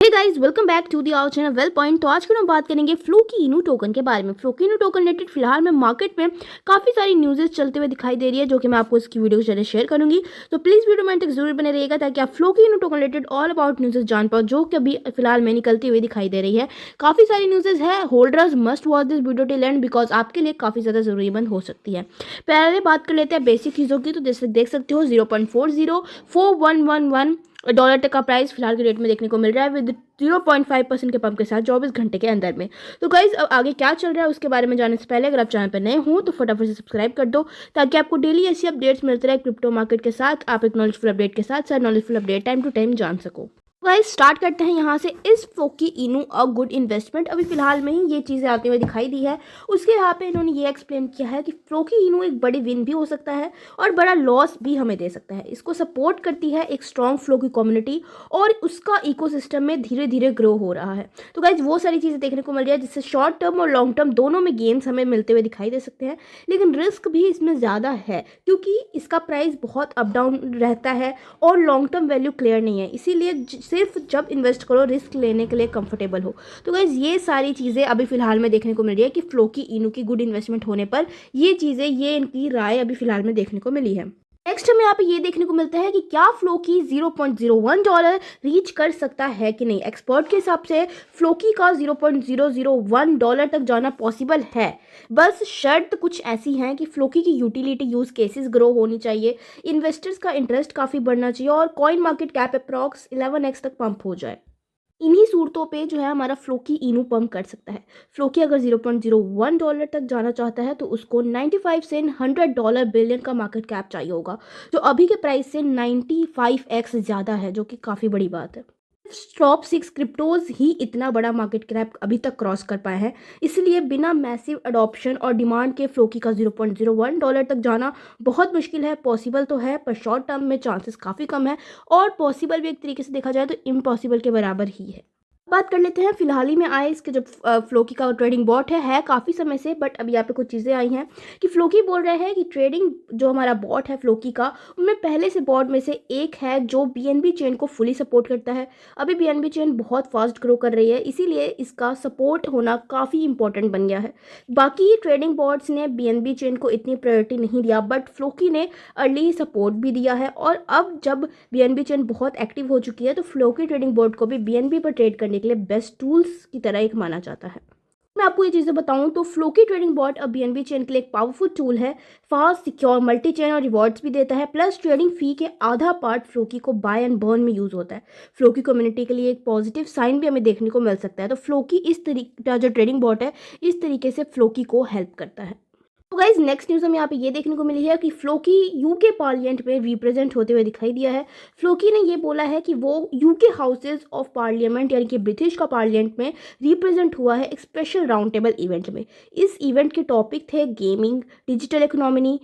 Hey guys, welcome back to the our channel well point. तो आज की हम बात करेंगे फ्लोकी इनू टोकन के बारे में। फ्लोकी इनू टोकन रिलेटेड फिलहाल में मार्केट में काफ़ी सारी न्यूज़ेस चलते हुए दिखाई दे रही है, जो कि मैं आपको इसकी वीडियो के जरिए शेयर करूंगी। तो प्लीज़ वीडियो में तक जरूर बने रहिएगा ताकि आप फ्लोकी इनू टोकन रिलेटेड ऑल अबाउट न्यूज़ेस जान पाओ, जो कि अभी फिलहाल में निकलती हुई दिखाई दे रही है। काफ़ी सारी न्यूज़ेस है, holders must watch this video till and because आपके लिए काफ़ी ज़्यादा जरूरीमंद हो सकती है। पहले बात कर लेते हैं बेसिक चीज़ों की। तो जैसे देख सकते हो 0.404111 डॉलर तक का प्राइस फिलहाल के रेट में देखने को मिल रहा है, विद 0.5% के पंप के साथ 24 घंटे के अंदर में। तो गाइज अब आगे क्या चल रहा है उसके बारे में जानने से पहले अगर आप चैनल पर नए हो तो फटाफट से सब्सक्राइब कर दो, ताकि आपको डेली ऐसी अपडेट्स मिलते रहे क्रिप्टो मार्केट के साथ। आप एक नॉलेजफुल अपडेट के साथ knowledgeful update time to time जान सको। गाइस स्टार्ट करते हैं यहाँ से। इस फ्लोकी इनू अ गुड इन्वेस्टमेंट, अभी फिलहाल में ही ये चीज़ें आती हुई दिखाई दी है। उसके यहाँ पे इन्होंने ये एक्सप्लेन किया है कि फ्लोकी इनू एक बड़ी विन भी हो सकता है और बड़ा लॉस भी हमें दे सकता है। इसको सपोर्ट करती है एक स्ट्रॉन्ग फ्लोकी कम्युनिटी और उसका इकोसिस्टम में धीरे धीरे ग्रो हो रहा है। तो गाइज वो सारी चीज़ें देखने को मिल रही है जिससे शॉर्ट टर्म और लॉन्ग टर्म दोनों में गेन्स हमें मिलते हुए दिखाई दे सकते हैं, लेकिन रिस्क भी इसमें ज़्यादा है क्योंकि इसका प्राइस बहुत अप डाउन रहता है और लॉन्ग टर्म वैल्यू क्लियर नहीं है। इसीलिए सिर्फ जब इन्वेस्ट करो रिस्क लेने के लिए कंफर्टेबल हो। तो गाइज ये सारी चीज़ें अभी फिलहाल में देखने को मिल रही है कि फ्लोकी इनू की गुड इन्वेस्टमेंट होने पर ये चीज़ें, ये इनकी राय अभी फिलहाल में देखने को मिली है। नेक्स्ट हमें यहाँ पे ये देखने को मिलता है कि क्या फ्लोकी 0.01 डॉलर रीच कर सकता है कि नहीं। एक्सपर्ट के हिसाब से फ्लोकी का 0.001 डॉलर तक जाना पॉसिबल है, बस शर्त कुछ ऐसी हैं कि फ्लोकी की यूटिलिटी यूज़ केसेस ग्रो होनी चाहिए, इन्वेस्टर्स का इंटरेस्ट काफ़ी बढ़ना चाहिए और coin market cap approx 11x तक पंप हो जाए। इन्हीं सूरतों पे जो है हमारा फ्लोकी इनू पंप कर सकता है। फ्लोकी अगर 0.01 डॉलर तक जाना चाहता है तो उसको 95 से 100 डॉलर बिलियन का मार्केट कैप चाहिए होगा, जो अभी के प्राइस से 95x ज़्यादा है, जो कि काफ़ी बड़ी बात है। टॉप 6 क्रिप्टोज ही इतना बड़ा मार्केट कैप अभी तक क्रॉस कर पाए हैं, इसलिए बिना मैसिव अडॉप्शन और डिमांड के फ्लोकी का 0.01 डॉलर तक जाना बहुत मुश्किल है। पॉसिबल तो है पर शॉर्ट टर्म में चांसेस काफ़ी कम है, और पॉसिबल भी एक तरीके से देखा जाए तो इम्पॉसिबल के बराबर ही है। बात कर लेते हैं फिलहाल ही में आए इसके जो फ्लोकी का ट्रेडिंग बॉट है काफ़ी समय से, बट अभी यहाँ पे कुछ चीज़ें आई हैं कि फ्लोकी बोल रहे हैं कि ट्रेडिंग जो हमारा बॉट है फ्लोकी का, उनमें पहले से बॉट में से एक है जो बीएनबी चेन को फुली सपोर्ट करता है। अभी बीएनबी चेन बहुत फास्ट ग्रो कर रही है, इसीलिए इसका सपोर्ट होना काफ़ी इंपॉर्टेंट बन गया है। बाकी ट्रेडिंग बॉट्स ने बीएनबी चेन को इतनी प्रायोरिटी नहीं दिया, बट फ्लोकी ने अर्ली सपोर्ट भी दिया है, और अब जब बीएनबी चेन बहुत एक्टिव हो चुकी है तो फ्लोकी ट्रेडिंग बोर्ड को भी बीएनबी पर ट्रेड करने के लिए बेस्ट टूल्स की तरह एक माना जाता है। मैं आपको ये चीज़ें बताऊं तो फ्लोकी ट्रेडिंग बॉट अब बीएनबी चेन के लिए एक पावरफुल टूल है। फास्ट, सिक्योर, मल्टी चेन और रिवॉर्ड्स भी देता है, प्लस ट्रेडिंग फी के आधा पार्ट फ्लोकी को बाय एंड बर्न में यूज़ होता है। फ्लोकी कम्युनिटी के लिए एक पॉजिटिव साइन भी हमें देखने को मिल सकता है। तो फ्लोकी इस तरीके का जो ट्रेडिंग बॉट है इस तरीके से फ्लोकी को हेल्प करता है। तो गाइज नेक्स्ट न्यूज़ हमें यहाँ पे ये देखने को मिली है कि फ्लोकी यूके पार्लियामेंट में रिप्रेजेंट होते हुए दिखाई दिया है। फ्लोकी ने ये बोला है कि वो यूके हाउसेज ऑफ पार्लियामेंट यानी कि ब्रिटिश का पार्लियामेंट में रिप्रेजेंट हुआ है एक स्पेशल राउंड टेबल इवेंट में। इस इवेंट के टॉपिक थे gaming, digital economy,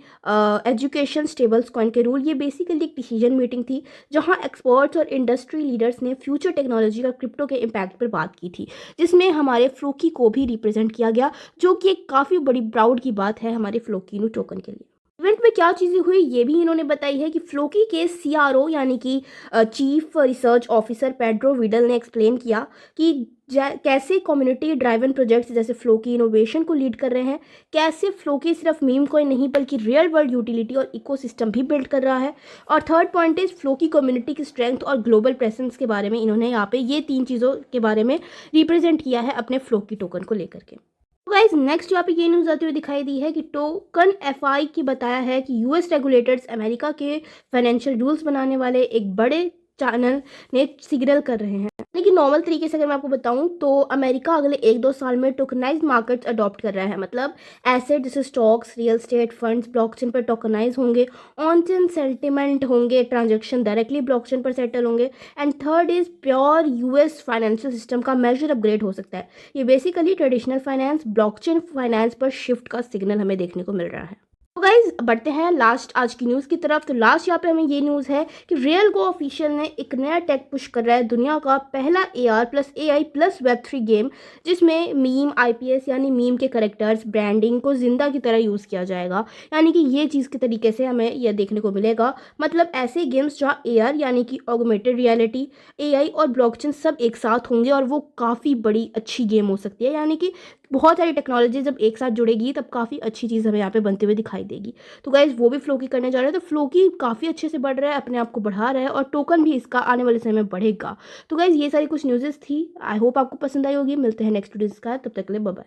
education, stables coin के रूल। ये बेसिकली एक डिसीजन मीटिंग थी जहाँ एक्सपर्ट्स और इंडस्ट्री लीडर्स ने फ्यूचर टेक्नोलॉजी का क्रिप्टो के इम्पैक्ट पर बात की थी, जिसमें हमारे फ्लोकी को भी रिप्रेजेंट किया गया, जो कि एक काफ़ी बड़ी प्राउड की बात है हमारे फ्लोकी इनू टोकन के लिए। इवेंट में क्या चीज़ें हुई ये भी इन्होंने बताई है कि फ्लोकी के सीआरओ यानी कि chief research officer Pedro Widal ने एक्सप्लेन किया कि कैसे कम्युनिटी ड्राइवन प्रोजेक्ट्स जैसे फ्लोकी इनोवेशन को लीड कर रहे हैं, कैसे फ्लोकी सिर्फ मीम कोइन नहीं बल्कि रियल वर्ल्ड यूटिलिटी और इकोसिस्टम भी बिल्ड कर रहा है। और third point is Floki community की स्ट्रेंथ और ग्लोबल प्रेजेंस के बारे में इन्होंने यहाँ पे ये 3 चीज़ों के बारे में रिप्रेजेंट किया है अपने फ्लोकी टोकन को लेकर के। गाइज नेक्स्ट यहाँ पे ये न्यूज़ आती हुई दिखाई दी है कि टोकन एफआई की बताया है कि यूएस रेगुलेटर्स अमेरिका के फाइनेंशियल रूल्स बनाने वाले एक बड़े चैनल ने सिग्नल कर रहे हैं। लेकिन नॉर्मल तरीके से अगर मैं आपको बताऊं तो अमेरिका अगले 1-2 साल में टोकनाइज मार्केट्स अडॉप्ट कर रहा है, मतलब एसेट जैसे stocks, real estate, funds blockchain पर टोकनाइज होंगे, ऑन चेन सेटलमेंट होंगे, ट्रांजेक्शन डायरेक्टली ब्लॉकचेन पर सेटल होंगे, and third is pure US financial system का मेजर अपग्रेड हो सकता है। ये basically traditional finance blockchain finance पर शिफ्ट का सिग्नल हमें देखने को मिल रहा है। तो गाइज बढ़ते हैं लास्ट आज की न्यूज़ की तरफ। तो लास्ट यहाँ पे हमें ये न्यूज़ है कि रियल गो ऑफिशियल ने एक नया टेक पुश कर रहा है, दुनिया का पहला AR plus AI plus Web3 game, जिसमें मीम IPS यानी मीम के करेक्टर्स ब्रांडिंग को जिंदा की तरह यूज़ किया जाएगा। यानी कि ये चीज़ के तरीके से हमें यह देखने को मिलेगा, मतलब ऐसे गेम्स जहाँ AR यानी कि ऑगमेंटेड रियलिटी, AI और ब्लॉकचेन सब एक साथ होंगे और वो काफ़ी बड़ी अच्छी गेम हो सकती है। यानी कि बहुत सारी टेक्नोलॉजी जब एक साथ जुड़ेगी तब काफ़ी अच्छी चीज़ हमें यहाँ पे बनते हुए दिखाई देगी। तो गाइज़ वो भी फ्लोकी करने जा रहे हैं, तो फ्लोकी काफ़ी अच्छे से बढ़ रहा है, अपने आप को बढ़ा रहा है और टोकन भी इसका आने वाले समय में बढ़ेगा। तो गाइज़ ये सारी कुछ न्यूज़ेस थी, आई होप आपको पसंद आई होगी। मिलते हैं नेक्स्ट वीडियो का, तब तक के लिए बाय बाय।